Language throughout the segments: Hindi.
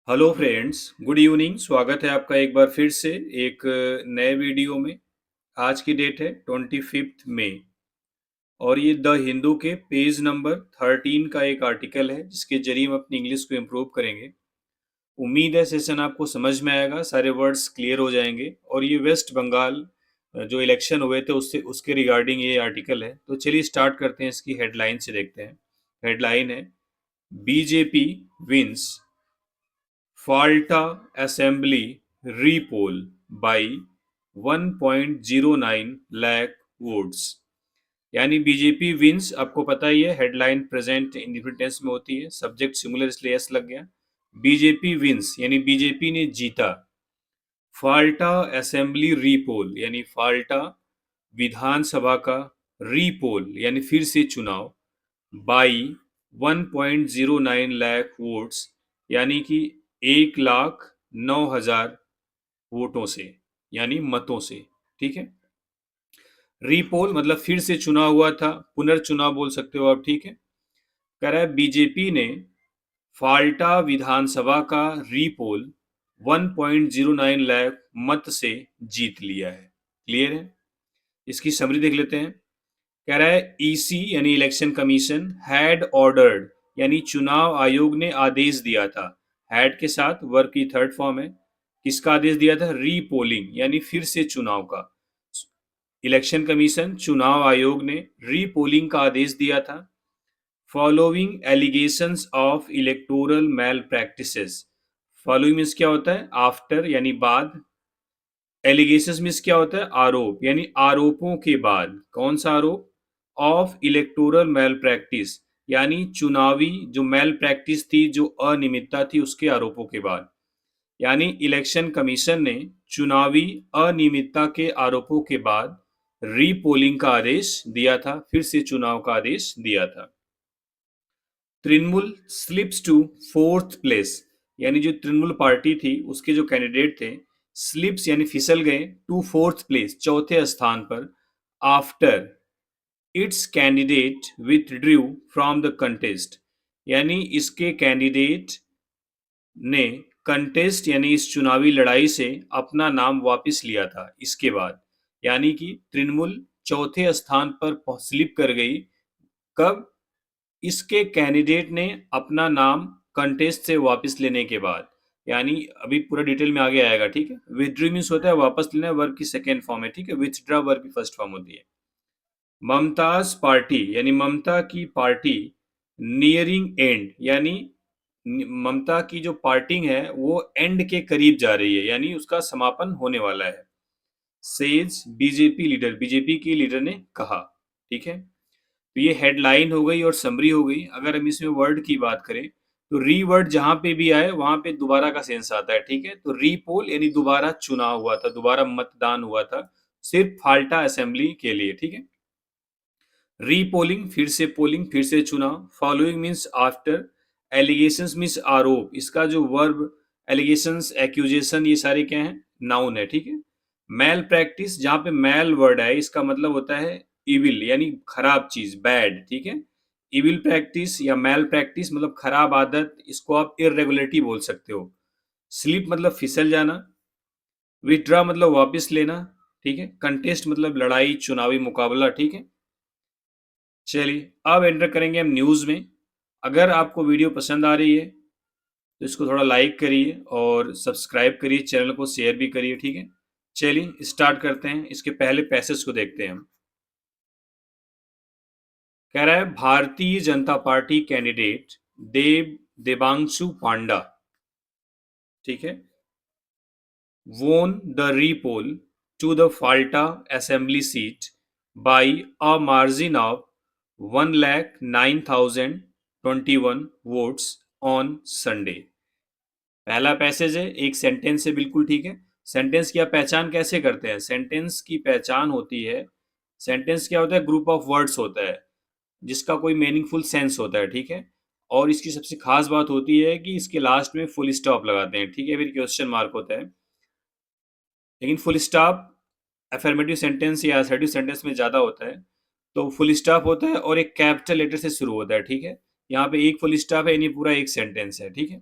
Hello friends, good evening. स्वागत है आपका एक बार फिर से एक नए वीडियो में। आज की डेट है 25 मई और ये द हिंदू के पेज नंबर 13 का एक आर्टिकल है जिसके जरिए हम अपनी इंग्लिश को इम्प्रूव करेंगे। उम्मीद है सेशन आपको समझ में आएगा, सारे वर्ड्स क्लियर हो जाएंगे। और ये वेस्ट बंगाल जो इलेक्शन हुए थे उससे उसके रिगार्डिंग ये आर्टिकल है। तो चलिए स्टार्ट करते हैं, इसकी हेडलाइन से देखते हैं। हेडलाइन है BJP wins Falta assembly repoll by 1.09 lakh votes. यानी बीजेपी विंस, आपको पता ही है हेडलाइन प्रेजेंट इंडिफिनिट टेंस में होती है, सब्जेक्ट सिंगुलर इसलिए एस लग गया। बीजेपी विंस यानी बीजेपी ने जीता। फाल्टा असेंबली रीपोल यानी फाल्टा विधानसभा का रीपोल यानी फिर से चुनाव बाई 1.09 लाख वोट्स यानी कि 1,09,000 वोटों से यानी मतों से। ठीक है, रीपोल मतलब फिर से चुनाव हुआ था, पुनर्चुनाव बोल सकते हो आप। ठीक है, कह रहा है बीजेपी ने फाल्टा विधानसभा का रीपोल 1.09 लाख मत से जीत लिया है। क्लियर है, इसकी समरी देख लेते हैं। कह रहा है ईसी यानी इलेक्शन कमीशन हैड ऑर्डर्ड यानी चुनाव आयोग ने आदेश दिया था। हैड के साथ वर्ब की थर्ड फॉर्म है। किसका आदेश दिया था? रीपोलिंग यानी फिर से चुनाव का। इलेक्शन कमीशन चुनाव आयोग ने रीपोलिंग का आदेश दिया था। Following allegations of electoral malpractices. Following means क्या होता है? आफ्टर यानी बाद। एलिगेशंस मीन्स क्या होता है? आरोप यानी आरोपों के बाद। कौन सा आरोप? ऑफ इलेक्टोरल मैल प्रैक्टिस यानी चुनावी जो मैल प्रैक्टिस थी, जो अनियमितता थी, उसके आरोपों के बाद। यानी इलेक्शन कमीशन ने चुनावी अनियमितता के आरोपों के बाद रीपोलिंग का आदेश दिया था, फिर से चुनाव का आदेश दिया था। Trinamool slips to fourth place यानी जो तृणमूल पार्टी थी उसके जो कैंडिडेट थे, स्लिप्स यानी फिसल गए, टू फोर्थ प्लेस चौथे स्थान पर, after it's candidate withdrew from the contest यानी इसके कैंडिडेट ने कंटेस्ट यानी इस चुनावी लड़ाई से अपना नाम वापस लिया था। इसके बाद यानी कि तृणमूल चौथे स्थान पर स्लिप कर गई। कब? इसके कैंडिडेट ने अपना नाम कंटेस्ट से वापस लेने के बाद। यानी अभी पूरा डिटेल में आगे आएगा। ठीक है, विथड्रू मीन्स होता है वापस लेना, वर्ब की सेकेंड फॉर्म है। ठीक है, विथड्रा वर्ब की फर्स्ट फॉर्म होती है। ममताज पार्टी यानी ममता की पार्टी नियरिंग एंड यानी ममता की जो पार्टी है वो एंड के करीब जा रही है यानी उसका समापन होने वाला है। सेज बीजेपी लीडर, बीजेपी की लीडर ने कहा। ठीक है, तो ये हेडलाइन हो गई और समरी हो गई। अगर हम इसमें वर्ड की बात करें तो री वर्ड जहां पे भी आए वहां पे दोबारा का सेंस आता है। ठीक है, तो रीपोल यानी दोबारा चुनाव हुआ था, दोबारा मतदान हुआ था, सिर्फ फाल्टा असेंबली के लिए। ठीक है, रीपोलिंग फिर से पोलिंग, फिर से चुनाव। Following means after. Allegations means आरोप। इसका जो वर्ब एलिगेशंस, एक्यूजेशन, ये सारे क्या हैं? नाउन है। ठीक है, मैल प्रैक्टिस जहां पे मैल वर्ड है इसका मतलब होता है इविल यानी खराब चीज, बैड। ठीक है, इविल प्रैक्टिस या मैल प्रैक्टिस मतलब खराब आदत, इसको आप इरेगुलरिटी बोल सकते हो। स्लिप मतलब फिसल जाना। विथड्रा मतलब वापस लेना। ठीक है, कंटेस्ट मतलब लड़ाई, चुनावी मुकाबला। ठीक है, चलिए अब एंटर करेंगे हम न्यूज़ में। अगर आपको वीडियो पसंद आ रही है तो इसको थोड़ा लाइक करिए और सब्सक्राइब करिए, चैनल को शेयर भी करिए। ठीक है, चलिए स्टार्ट करते हैं। इसके पहले पैसेज को देखते हैं हम। कह रहा है भारतीय जनता पार्टी कैंडिडेट देबांशु पांडा, ठीक है, won the repoll to the Falta assembly seat by a margin of 1,09,021 votes on Sunday। पहला पैसेज है, एक सेंटेंस है, बिल्कुल ठीक है। सेंटेंस की आप पहचान कैसे करते हैं? सेंटेंस की पहचान होती है, सेंटेंस क्या होता है? ग्रुप ऑफ वर्ड्स होता है जिसका कोई मीनिंगफुल सेंस होता है। ठीक है, और इसकी सबसे खास बात होती है कि इसके लास्ट में फुल स्टॉप लगाते हैं। ठीक है, फिर क्वेश्चन मार्क होता है। लेकिन फुल स्टॉप अफर्मेटिव सेंटेंस या असर्टिव सेंटेंस में ज़्यादा होता है। तो फुल स्टॉप होता है और एक कैपिटल लेटर से शुरू होता है। ठीक है, यहाँ पे एक फुल स्टॉप है यानी पूरा एक सेंटेंस है। ठीक है,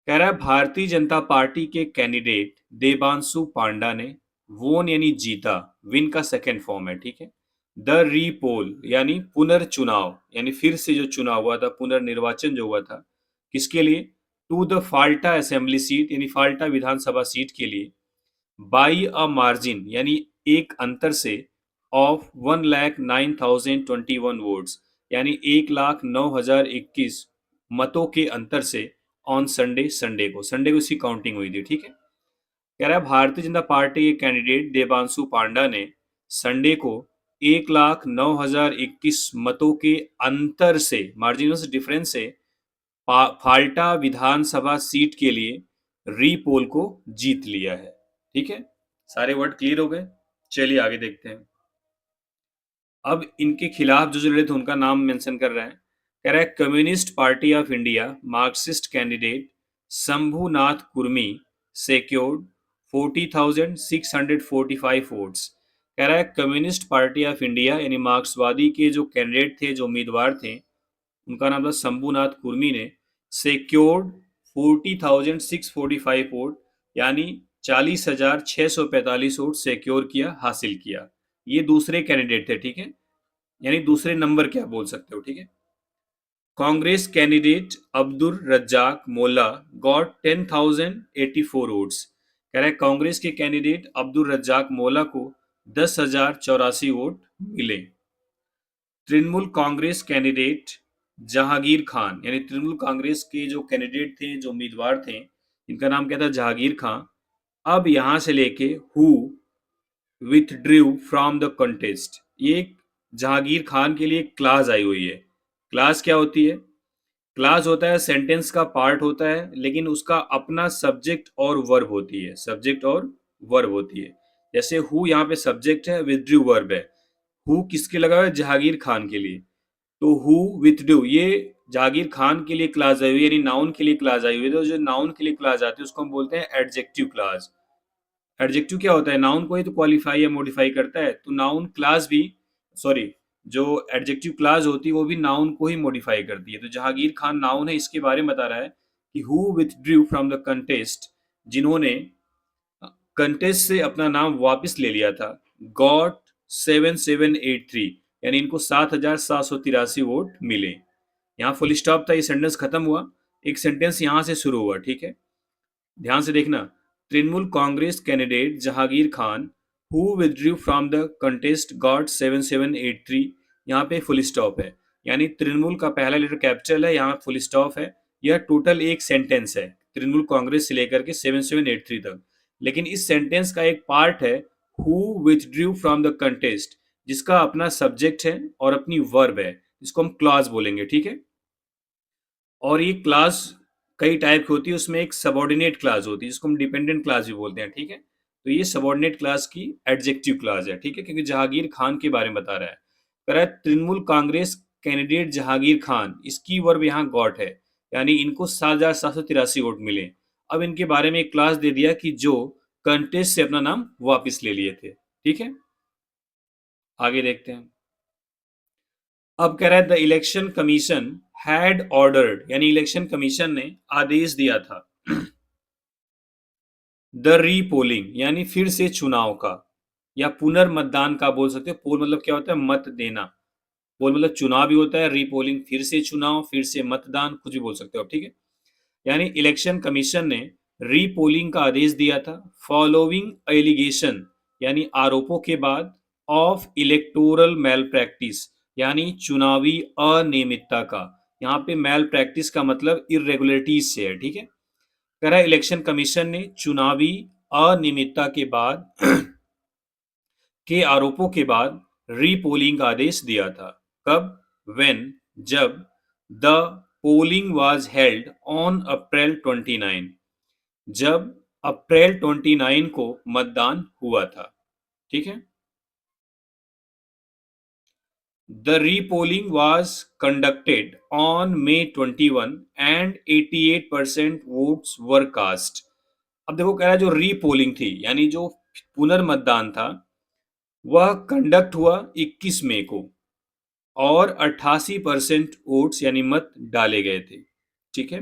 कह रहा है भारतीय जनता पार्टी के कैंडिडेट देबांशु पांडा ने वोन यानी जीता, विन का सेकेंड फॉर्म है, ठीक है। द रीपोल यानी पुनर्चुनाव, यानी फिर से जो चुनाव हुआ था, पुनर्निर्वाचन जो हुआ था, किसके लिए? To the Falta assembly seat यानी फाल्टा विधानसभा सीट के लिए, बाई अ मार्जिन यानी एक अंतर से, ऑफ 1,09,021 वोट्स यानी 1,09,021 मतों के अंतर से, ऑन संडे, संडे को इसकी काउंटिंग हुई थी, ठीक है। कह रहा है भारतीय जनता पार्टी के कैंडिडेट देबांशु पांडा ने संडे को 1,09,021 मतों के अंतर से, मार्जिनल डिफरेंस से, फाल्टा विधानसभा सीट के लिए रीपोल को जीत लिया है, ठीक है। सारे वर्ड क्लियर हो गए, चलिए आगे देखते हैं। अब इनके खिलाफ जो लड़े थे उनका नाम मेंशन कर रहा है। कह रहा है communist party of India Marxist candidate Shambhunath Kurmi secured 40,645 votes. कह रहा है कम्युनिस्ट पार्टी ऑफ इंडिया यानी मार्क्सवादी के जो कैंडिडेट थे, जो उम्मीदवार थे, उनका नाम था शंभुनाथ कुर्मी ने सिक्योर्ड 40,645 वोट यानी 40,645 वोट सिक्योर किया, हासिल किया। ये दूसरे कैंडिडेट थे, ठीक है, यानी दूसरे नंबर क्या बोल सकते हो, ठीक है। Congress candidate Abdul Razzaq Molla got 10,084 votes. कह रहा है कांग्रेस के कैंडिडेट अब्दुल रज्जाक मोल्ला को 10,084 वोट मिले। तृणमूल कांग्रेस कैंडिडेट जहांगीर खान, यानी तृणमूल कांग्रेस के जो कैंडिडेट थे, जो उम्मीदवार थे, इनका नाम क्या था? जहांगीर खान। अब यहां से लेके who withdrew from the contest, ये जहांगीर खान के लिए क्लास आई हुई है। क्लास क्या होती है? क्लास होता है सेंटेंस का पार्ट होता है, लेकिन उसका अपना सब्जेक्ट और वर्ब होती है, सब्जेक्ट और वर्ब होती है। जैसे हु यहाँ पे सब्जेक्ट है, विथड्रू वर्ब है। हु किसके लगा हुआ है? जहांगीर खान के लिए। तो हु विथड्रू ये जहांगीर खान के लिए क्लास आई हुई है, यानी नाउन के लिए क्लास आई हुई है। तो जो नाउन के लिए क्लास आती है उसको हम बोलते हैं एडजेक्टिव क्लास। एडजेक्टिव क्या होता है? नाउन को ही तो क्वालिफाई या मॉडिफाई करता है। तो नाउन क्लास भी, सॉरी, जो एडजेक्टिव क्लास होती है वो भी नाउन को ही मॉडिफाई करती है। तो जहांगीर खान नाउन है, इसके बारे में बता रहा है कि who withdrew from the contest, जिन्होंने कंटेस्ट से अपना नाम वापस ले लिया था, गॉट 7783 यानी इनको 7,783 वोट मिले। यहाँ फुल स्टॉप था, ये सेंटेंस खत्म हुआ, एक सेंटेंस यहां से शुरू हुआ, ठीक है, ध्यान से देखना। Trinamool Congress candidate Jahangir Khan who withdrew from the contest got 7783, यहाँ पे फुल स्टॉप है, यानी तृणमूल का पहला लेटर कैपिटल है, यहाँ फुल स्टॉप है। यह टोटल एक सेंटेंस है, तृणमूल कांग्रेस से लेकर के 7783 तक। लेकिन इस सेंटेंस का एक पार्ट है who withdrew from the contest, जिसका अपना सब्जेक्ट है और अपनी वर्ब है, इसको हम क्लॉज बोलेंगे, ठीक है। और ये क्लास कई टाइप की होती है, उसमें एक सबॉर्डिनेट क्लास होती है जिसको हम डिपेंडेंट क्लास भी बोलते हैं, ठीक है। तो ये सबॉर्डिनेट क्लास की एडजेक्टिव क्लास है, ठीक है, क्योंकि जहांगीर खान के बारे में बता रहा है। कह रहा है तृणमूल कांग्रेस कैंडिडेट जहांगीर खान, इसकी वर्ब यहाँ गॉट है, यानी इनको 7,783 वोट मिले। अब इनके बारे में एक क्लास दे दिया कि जो कंटेस्ट से अपना नाम वापिस ले लिए थे, ठीक है। आगे देखते हैं। अब कह रहा है the election commission had ordered, यानी इलेक्शन कमीशन ने आदेश दिया था, द रीपोलिंग यानी फिर से चुनाव का, या पुनर्मतदान का बोल सकते हो। पोल मतलब क्या होता है? मत देना। पोल मतलब चुनाव भी होता है, रीपोलिंग फिर से चुनाव, फिर से मतदान, कुछ भी बोल सकते हो, ठीक है। यानी इलेक्शन कमीशन ने रीपोलिंग का आदेश दिया था, फॉलोइंग एलिगेशन यानी आरोपों के बाद, ऑफ इलेक्टोरल मेल प्रैक्टिस यानी चुनावी अनियमितता का। यहाँ पे मेल प्रैक्टिस का मतलब इरेगुलरिटीज से है, ठीक है। कह रहा है इलेक्शन कमीशन ने चुनावी अनियमितता के बाद के आरोपों के बाद रीपोलिंग का आदेश दिया था। कब? व्हेन, जब, the polling was held on अप्रैल 29, जब अप्रैल 29 को मतदान हुआ था, ठीक है। The repolling was conducted on May 21 and 88% votes were cast. अब देखो, कह रहा है जो रीपोलिंग थी यानी जो पुनर्मतदान था, वह कंडक्ट हुआ 21 मई को, और 88% वोट्स यानी मत डाले गए थे, ठीक है।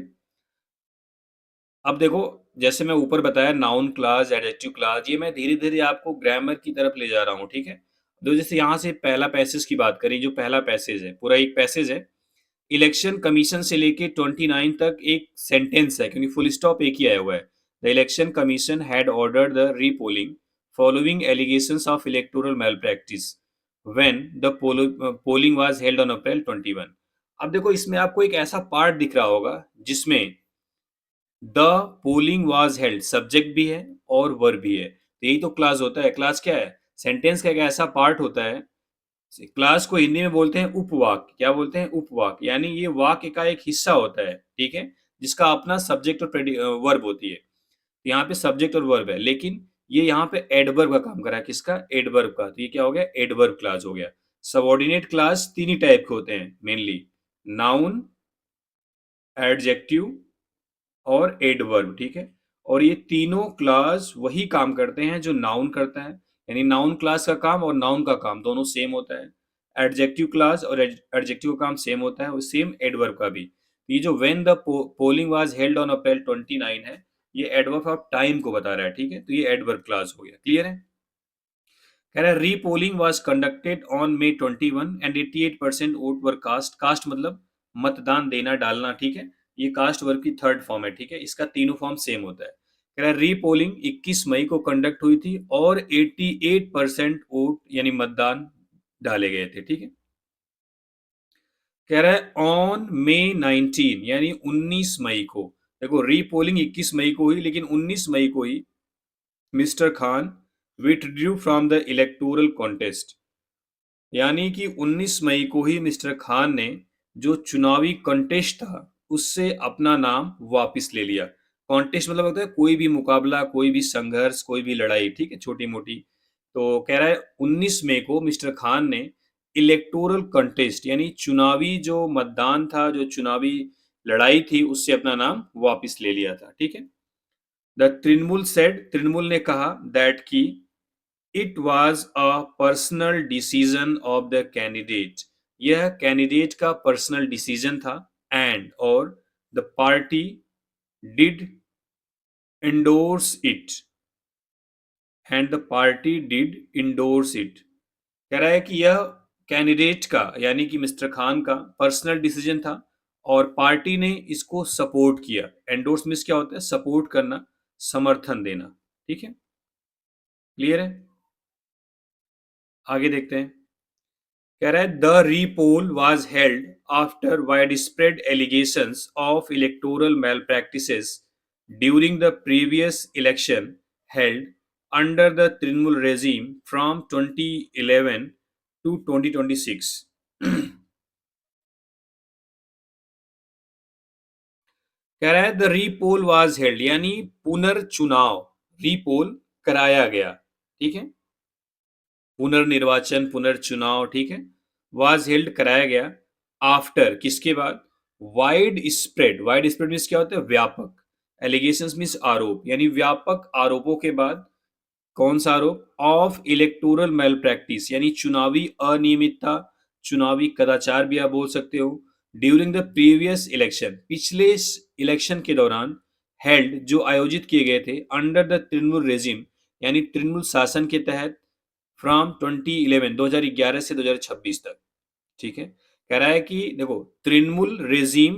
अब देखो, जैसे मैं ऊपर बताया नाउन क्लास, एडजेक्टिव क्लास, ये मैं धीरे धीरे आपको ग्रामर की तरफ ले जा रहा हूँ, ठीक है। तो जैसे यहाँ से पहला पैसेज की बात करें, जो पहला पैसेज है, पूरा एक पैसेज है, इलेक्शन कमीशन से लेके 29 तक एक सेंटेंस है, क्योंकि फुल स्टॉप एक ही आया हुआ है। The election commission had ordered the repolling following allegations of electoral malpractice when the polling was held on April 21। अब देखो, इसमें आपको एक ऐसा पार्ट दिख रहा होगा जिसमें the polling was held subject भी है और वर्ब भी है। तो यही तो क्लास होता है। क्लास क्या है? सेंटेंस का एक ऐसा पार्ट होता है। क्लास को हिंदी में बोलते हैं उपवाक्य। क्या बोलते हैं? उपवाक्य। यानी ये वाक्य का एक हिस्सा होता है, ठीक है, जिसका अपना सब्जेक्ट और वर्ब होती है। यहाँ पे सब्जेक्ट और वर्ब है, लेकिन ये यहाँ पे एडवर्ब का काम कर रहा है। किसका? एडवर्ब का। तो ये क्या हो गया? एडवर्ब क्लास हो गया। सबऑर्डिनेट क्लास तीन ही टाइप के होते हैं मेनली: नाउन, एडजेक्टिव और एडवर्ब, ठीक है। और ये तीनों क्लास वही काम करते हैं जो नाउन करता है, यानी नाउन क्लास का काम और नाउन का काम दोनों सेम होता है। एडजेक्टिव क्लास और एडजेक्टिव का काम सेम होता है, और सेम एडवर्ब का भी। ये जो when the polling was held on अप्रैल 29 है, ये एडवर्ब ऑफ टाइम को बता रहा है, ठीक है। तो ये एडवर्ब क्लास हो गया। क्लियर है? कह रहा है repolling was conducted on May 21 and 88% vote were cast. Cast मतलब मतदान देना, डालना, ठीक है। ये कास्ट वर्ब की थर्ड फॉर्म है, ठीक है। इसका तीनों फॉर्म सेम होता है। कह रहा है रीपोलिंग 21 मई को कंडक्ट हुई थी और 88% वोट यानी मतदान डाले गए थे, ठीक है। कह रहा है ऑन May 19 यानी 19 मई को। देखो, रीपोलिंग 21 मई को हुई, लेकिन 19 मई को ही mister Khan withdrew from the electoral contest. यानी कि 19 मई को ही मिस्टर खान ने जो चुनावी कंटेस्ट था उससे अपना नाम वापस ले लिया। कॉन्टेस्ट मतलब होता है कोई भी मुकाबला, कोई भी संघर्ष, कोई भी लड़ाई, ठीक है, छोटी मोटी। तो कह रहा है 19 मई को मिस्टर खान ने इलेक्टोरल कंटेस्ट यानी चुनावी जो मतदान था, जो चुनावी लड़ाई थी, उससे अपना नाम वापस ले लिया था, ठीक है। द तृणमूल सेड, तृणमूल ने कहा दैट की it was a personal decision of the candidate. यह कैंडिडेट का पर्सनल डिसीजन था। एंड और the party did endorse it. And the party did endorse it. कह रहा है कि यह कैंडिडेट का यानी कि मिस्टर खान का पर्सनल डिसीजन था और पार्टी ने इसको सपोर्ट किया। एंडोर्स मीन्स क्या होता है? सपोर्ट करना, समर्थन देना, ठीक है। क्लियर है? आगे देखते हैं। कह रहा है the repoll was held after widespread allegations of electoral malpractices during the previous election held under the Trinamool regime from 2011 to 2026। कह रहा है द रीपोल वाज हेल्ड यानी पुनर्चुनाव, रीपोल कराया गया, ठीक है। पुनर्निर्वाचन, पुनर्चुनाव, ठीक है, वाज हेल्ड कराया गया आफ्टर किसके बाद? Wide spread. Wide spread means क्या होता है? व्यापक। एलिगेशंस मीन्स आरोप, यानी व्यापक आरोपों के बाद। कौन सा आरोप? ऑफ इलेक्टोरल मैल प्रैक्टिस यानी चुनावी अनियमितता, चुनावी कदाचार भी आप बोल सकते हो। ड्यूरिंग द प्रीवियस इलेक्शन, पिछले इलेक्शन के दौरान, हेल्ड जो आयोजित किए गए थे, अंडर द तृणमूल रेजिम यानी तृणमूल शासन के तहत, फ्रॉम 2011 2011 से 2026 तक, ठीक है। कह रहा है कि देखो, तृणमूल रेजिम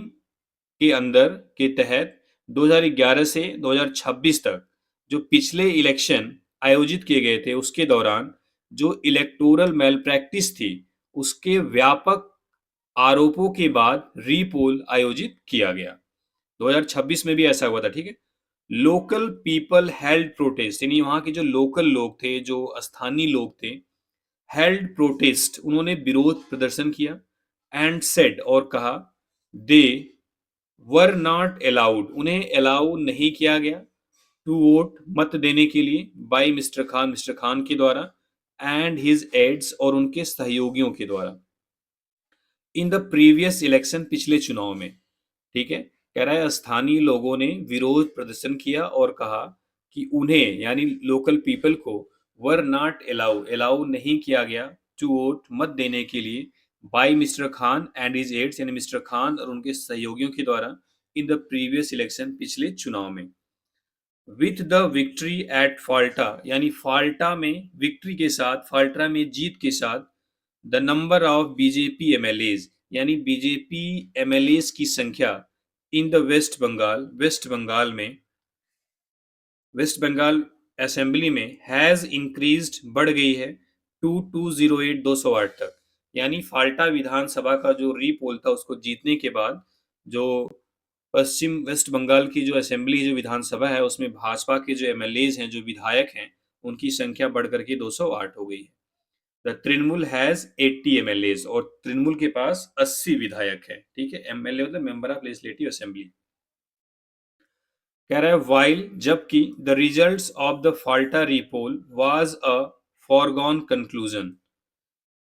के अंदर के तहत 2011 से 2026 तक जो पिछले इलेक्शन आयोजित किए गए थे, उसके दौरान जो इलेक्टोरल मैल प्रैक्टिस थी, उसके व्यापक आरोपों के बाद रीपोल आयोजित किया गया। 2026 में भी ऐसा हुआ था, ठीक है। लोकल पीपल हेल्ड प्रोटेस्ट यानी वहां के जो लोकल लोग थे, जो स्थानीय लोग थे, हेल्ड प्रोटेस्ट उन्होंने विरोध प्रदर्शन किया। एंड सेड और कहा, दे वर नॉट अलाउड उन्हें अलाउ नहीं किया गया, टू वोट मत देने के लिए, बाय मिस्टर खान के द्वारा, एंड हिज एड्स और उनके सहयोगियों के द्वारा, इन द प्रीवियस इलेक्शन पिछले चुनाव में, ठीक है। कह रहा है स्थानीय लोगों ने विरोध प्रदर्शन किया और कहा कि उन्हें यानी लोकल पीपल को वर नॉट अलाउ अलाउ नहीं किया गया, टू वोट मत देने के लिए, by mister Khan and his aides यानी मिस्टर खान और उनके सहयोगियों के द्वारा, in the previous election, पिछले चुनाव में. With the victory at Falta, यानी फाल्टा में विक्ट्री के साथ, फाल्टा में जीत के साथ, the number of BJP MLAs, यानी BJP MLAs की संख्या in the West Bengal, West Bengal में, वेस्ट बंगाल असेंबली में हैज इंक्रीज्ड, बढ़ गई है टू 208, 208 तक. यानी फाल्टा विधानसभा का जो रीपोल था उसको जीतने के बाद जो पश्चिम वेस्ट बंगाल की जो असेंबली, जो विधानसभा है, उसमें भाजपा के जो एमएलएज हैं, जो विधायक हैं, उनकी संख्या बढ़ करके 208 हो गई है. द तृणमूल हैज 80 एमएलएज, और तृणमूल के पास 80 विधायक है. ठीक है, एमएलए मतलब मेंबर ऑफ लेजिस्लेटिव असेंबली. कह रहा है वाइल, जबकि the results of the Falta repoll was a foregone conclusion.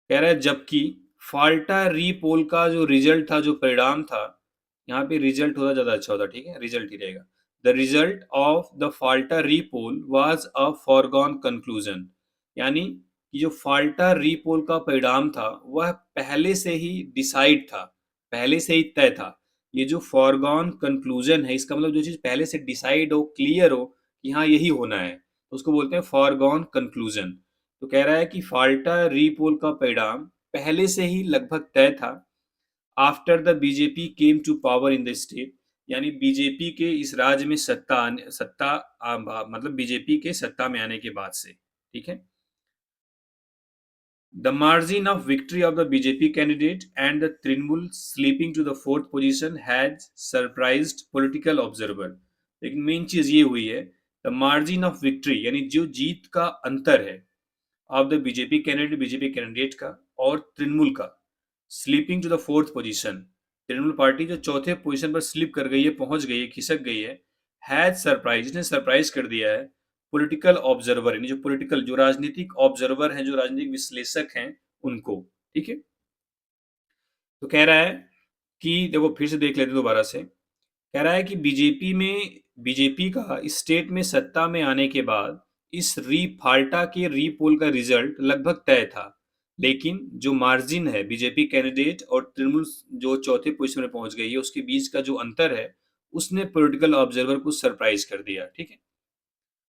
कह रहा है जबकि फाल्टा रीपोल का जो रिजल्ट था, जो परिणाम था, यहाँ पे रिजल्ट होता ज्यादा अच्छा होता. ठीक है, रिजल्ट ही रहेगा. The result of the Falta repoll was a foregone conclusion, यानी कि जो फाल्टा रीपोल का परिणाम था वह पहले से ही डिसाइड था, पहले से ही तय था. ये जो फॉरगॉन कंक्लूजन है, इसका मतलब जो चीज पहले से डिसाइड हो, क्लियर हो कि हाँ यही होना है, तो उसको बोलते हैं फॉरगॉन कंक्लूजन. तो कह रहा है कि फाल्टा रीपोल का परिणाम पहले से ही लगभग तय था. After the BJP came to power in the state, यानी बीजेपी के इस राज्य में मतलब बीजेपी के सत्ता में आने के बाद से. ठीक है. The margin of victory of the BJP candidate and the Trinamool slipping to the fourth position had surprised political observer. एक मेन चीज ये हुई है, the margin of victory यानी जो जीत का अंतर है of the बीजेपी कैंडिडेट का और तृणमूल का, sleeping to the fourth position, Trinamool party जो चौथे पोजीशन पर स्लिप कर गई है, पहुंच गई है, खिसक गई है, हैज सरप्राइज, ने सरप्राइज कर दिया है पॉलिटिकल ऑब्जर्वर, यानी जो पॉलिटिकल, जो राजनीतिक ऑब्जर्वर हैं, जो राजनीतिक विश्लेषक हैं, उनको. ठीक है. तो कह रहा है कि देखो फिर से देख लेते दोबारा से. कह रहा है कि बीजेपी का स्टेट में सत्ता में आने के बाद इस फाल्टा के रीपोल का रिजल्ट लगभग तय था, लेकिन जो मार्जिन है बीजेपी कैंडिडेट और तृणमूल जो चौथे पोजीशन में पहुंच गई है, उसके बीच का जो अंतर है, उसने पॉलिटिकल ऑब्जर्वर को सरप्राइज कर दिया. ठीक है.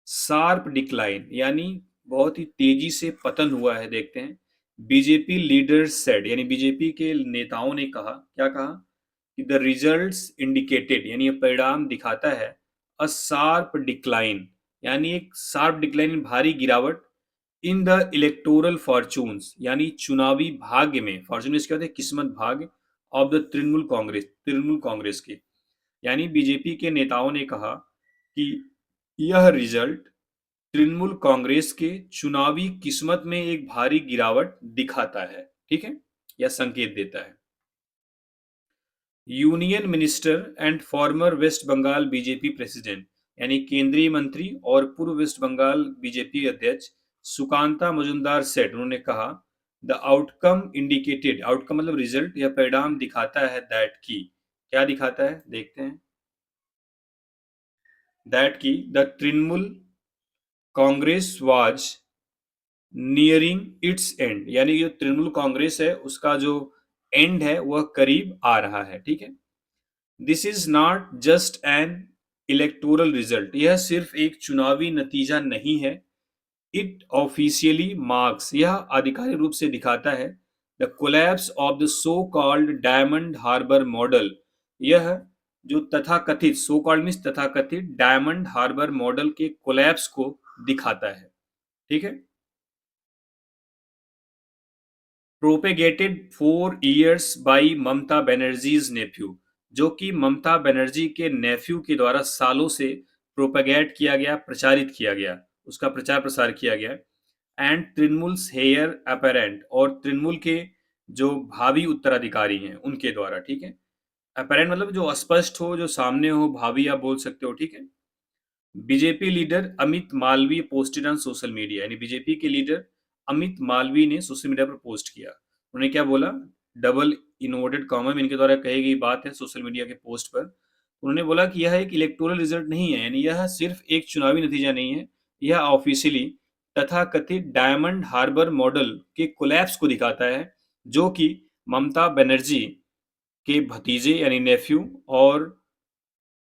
शार्प डिक्लाइन, यानी बहुत ही तेजी से पतन हुआ है. देखते हैं. बीजेपी लीडर सेड, यानी बीजेपी के नेताओं ने कहा, क्या कहा कि द रिजल्ट्स इंडिकेटेड, यानी ये परिणाम दिखाता है अ शार्प डिक्लाइन, यानी एक शार्प डिक्लाइन, भारी गिरावट इन द इलेक्टोरल फॉर्चून्स, यानी चुनावी भाग्य में. फॉर्चून्स क्या होते हैं? किस्मत, भाग्य. ऑफ द तृणमूल कांग्रेस के, यानी बीजेपी के नेताओं ने कहा कि यह रिजल्ट तृणमूल कांग्रेस के चुनावी किस्मत में एक भारी गिरावट दिखाता है. ठीक है, या संकेत देता है. Union minister and former West Bengal BJP president, यानी केंद्रीय मंत्री और पूर्व वेस्ट बंगाल बीजेपी अध्यक्ष सुकांता मजुमदार सेठ, उन्होंने कहा द आउटकम इंडिकेटेड, आउटकम मतलब रिजल्ट या परिणाम दिखाता है दैट की, क्या दिखाता है देखते हैं. दैट की the Trinamool Congress was nearing it's and, यानी जो तृणमूल कांग्रेस है उसका जो एंड है वह करीब आ रहा है. ठीक है. This is not just an electoral result, यह सिर्फ एक चुनावी नतीजा नहीं है. इट ऑफिशियली मार्क्स, यह आधिकारिक रूप से दिखाता है the collapse of the so called Diamond Harbour model, यह जो तथाकथित, सो कॉल्ड मीन्स तथाकथित, डायमंड हार्बर मॉडल के कोलैप्स को दिखाता है. ठीक है. Propagated 4 years by Mamata Banerjee's nephew, जो कि ममता बनर्जी के नेफ्यू के द्वारा सालों से प्रोपेगेट किया गया, प्रचारित किया गया, उसका प्रचार प्रसार किया गया. एंड तृणमूल हेयर अपेरेंट, और तृणमूल के जो भावी उत्तराधिकारी हैं उनके द्वारा. ठीक है. अपेरेंट मतलब जो स्पष्ट हो, जो सामने हो, भावी आप बोल सकते हो. ठीक है. BJP leader Amit Malviya posted on social media, यानी बीजेपी के लीडर अमित मालवीय ने सोशल मीडिया पर पोस्ट किया. उन्होंने क्या बोला? डबल इनवर्टेड कॉमा में इनके द्वारा कही गई बात है सोशल मीडिया के पोस्ट पर. उन्होंने बोला कि यह एक इलेक्टोरल रिजल्ट नहीं है, यानी यह सिर्फ एक चुनावी नतीजा नहीं है, यह ऑफिशियली तथाकथित डायमंड हार्बर मॉडल के कोलैप्स को दिखाता है, जो कि ममता बनर्जी के भतीजे यानी नेफ्यू और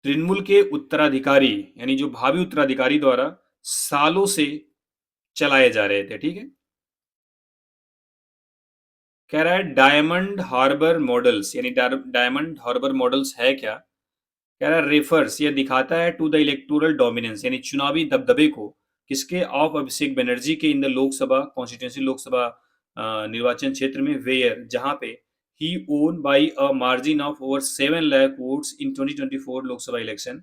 तृणमूल के उत्तराधिकारी यानी जो भावी उत्तराधिकारी द्वारा सालों से चलाए जा रहे थे, ठीक है। कह रहा है डायमंड हार्बर मॉडल्स, यानी डायमंड हार्बर मॉडल्स है क्या? कह रहा है रेफर्स, ये दिखाता है टू द इलेक्टोरल डोमिनेंस, यानी चुनावी दबदबे को, किसके? ऑफ अभिषेक बनर्जी के in the Lok Sabha constituency, Lok Sabha निर्वाचन क्षेत्र में, वेयर, जहां पे ही won by a margin of over 7 lakh votes in 2024 Lok Sabha election,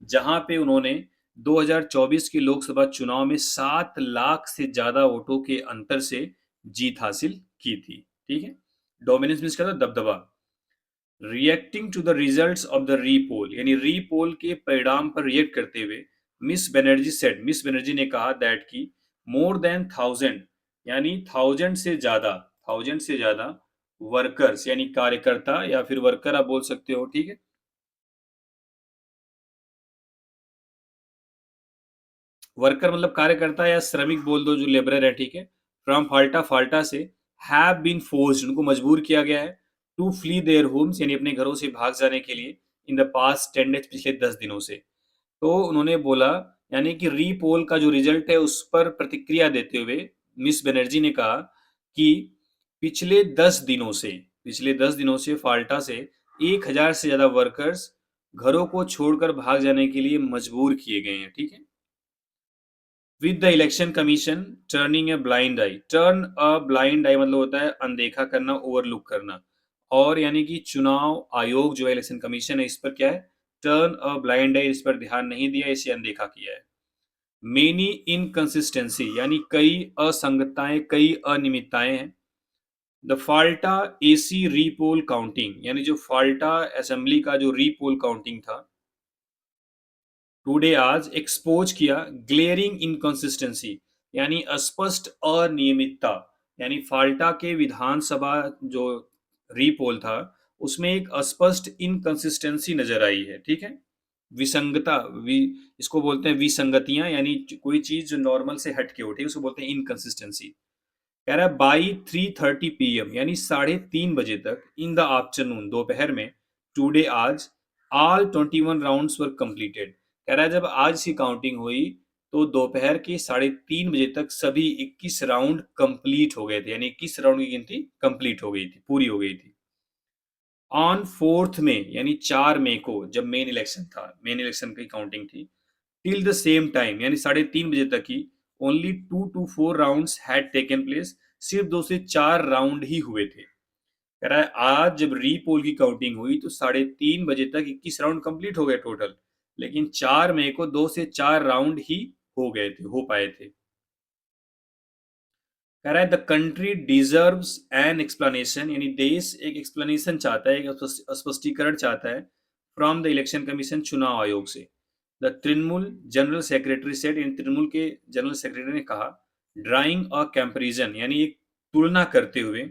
जहां पे उन्होंने 2024 के लोकसभा चुनाव में 7 लाख से ज्यादा वोटों के अंतर से जीत हासिल की थी, ठीक है। डोमिनेंस मीन्स क्या था? दबदबा। Reacting to the results of the repoll, यानी रीपोल के परिणाम पर रिएक्ट करते हुए miss Banerjee said, miss Banerjee ने कहा दैट की मोर देन 1000, यानी 1000 से ज्यादा वर्कर्स, यानी कार्यकर्ता या फिर वर्कर आप बोल सकते हो, ठीक है। वर्कर मतलब कार्यकर्ता या श्रमिक बोल दो, जो लेबरर है, ठीक है। फ्रॉम फाल्टा, फाल्टा से, हैव बीन फोर्स्ड, उनको मजबूर किया गया है, टू फ्ली देयर होम्स, यानी अपने घरों से भाग जाने के लिए, इन द पास्ट 10 डेज, पिछले 10 दिनों से। तो उन्होंने बोला, यानी कि रीपोल का जो रिजल्ट है उस पर प्रतिक्रिया देते हुए मिस बनर्जी ने कहा कि पिछले 10 दिनों से, पिछले 10 दिनों से फाल्टा से 1000 से ज्यादा वर्कर्स घरों को छोड़कर भाग जाने के लिए मजबूर किए गए हैं, ठीक है। With the election commission turning a blind eye, turn a blind eye मतलब होता है अनदेखा करना, ओवरलुक करना, और यानी कि चुनाव आयोग जो है, इलेक्शन कमीशन है, इस पर क्या है? टर्न अ ब्लाइंड आई, इस पर ध्यान नहीं दिया, इसे अनदेखा किया है। मेनी इनकंसिस्टेंसी, यानी कई असंगतताएं, कई अनियमितताएं हैं। The Falta AC repoll counting, यानी जो फाल्टा असेंबली का जो रीपोल काउंटिंग था टुडे, आज एक्सपोज किया ग्लेयरिंग इनकंसिस्टेंसी, यानी अस्पष्ट अनियमितता, यानी फाल्टा के विधानसभा जो रीपोल था उसमें एक अस्पष्ट इनकंसिस्टेंसी नजर आई है, ठीक है। विसंगता, इसको बोलते हैं विसंगतियां, यानी कोई चीज जो नॉर्मल से हटके हो, ठीक है, उसको बोलते हैं इनकंसिस्टेंसी। कह रहा है बाई 3:30 PM, यानी 3:30 बजे तक, इन द आफ्टरनून, दोपहर में, टुडे, आज, ऑल 21 राउंड्स वर कंप्लीटेड। कह रहा है जब आज की काउंटिंग हुई तो दोपहर के 3:30 बजे तक सभी 21 राउंड कंप्लीट हो गए थे, यानी 21 राउंड की गिनती कंप्लीट हो गई थी, पूरी हो गई थी। ऑन 4 में, यानी 4 मई को, जब मेन इलेक्शन था, मेन इलेक्शन की काउंटिंग थी, टिल द सेम टाइम, यानी 3:30 बजे तक ही, only 2 to 4 rounds had taken place, सिर्फ 2 से 4 राउंड ही हुए थे। कह रहा है आज जब रीपोल की काउंटिंग हुई तो 3:30 बजे तक 21 राउंड कंप्लीट हो गए टोटल, लेकिन 4 मई को 2 से 4 राउंड ही हो गए थे, हो पाए थे। कह रहा है the country deserves an explanation, यानी देश एक एक्सप्लेनेशन चाहता है, एक स्पष्टीकरण चाहता है, फ्रॉम द इलेक्शन कमीशन, चुनाव आयोग से। The Trinamool general secretary said, इन तृणमूल के जनरल सेक्रेटरी ने कहा, ड्राइंग अ कंपैरिजन, यानी एक तुलना करते हुए,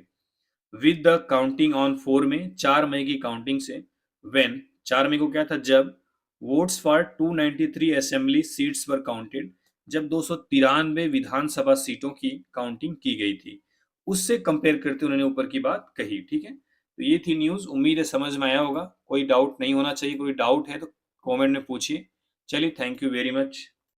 विद द काउंटिंग ऑन 4 में, 4 मई की काउंटिंग से, व्हेन, 4 मई को क्या था? जब votes for 293 assembly seats were counted, जब 293 विधानसभा सीटों की काउंटिंग की गई थी, उससे कंपेयर करते उन्होंने ऊपर की बात कही, ठीक है। तो ये थी न्यूज, उम्मीद है समझ में आया होगा, कोई डाउट नहीं होना चाहिए, कोई डाउट है तो कमेंट में पूछिए। चलिए, थैंक यू वेरी मच।